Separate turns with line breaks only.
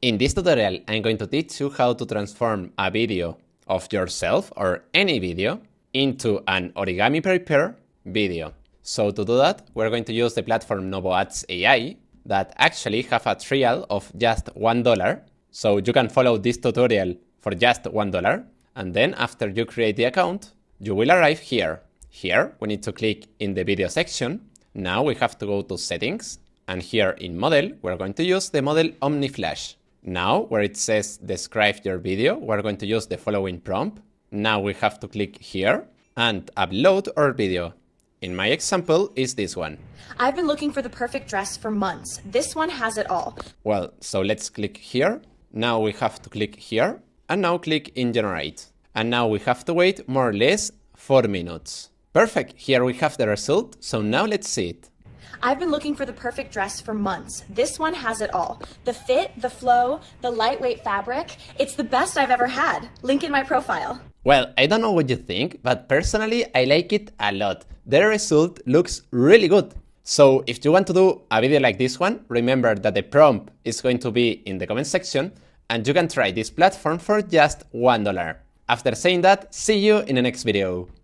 In this tutorial, I'm going to teach you how to transform a video of yourself or any video into an origami prepare video. So to do that, we're going to use the platform NovoAds AI that actually have a trial of just $1. So you can follow this tutorial for just $1. And then after you create the account, you will arrive here. Here, we need to click in the video section. Now we have to go to settings. And here in model, we're going to use the model Omni Flash. Now, where it says describe your video, we're going to use the following prompt. Now we have to click here and upload our video. In my example is this one.
I've been looking for the perfect dress for months. This one has it all.
Well, so let's click here. Now we have to click here and now click in generate. And now we have to wait more or less 4 minutes. Perfect, here we have the result. So now let's see it.
I've been looking for the perfect dress for months. This one has it all. The fit, the flow, the lightweight fabric. It's the best I've ever had. Link in my profile.
Well, I don't know what you think, but personally, I like it a lot. The result looks really good. So if you want to do a video like this one, remember that the prompt is going to be in the comment section and you can try this platform for just $1. After saying that, see you in the next video.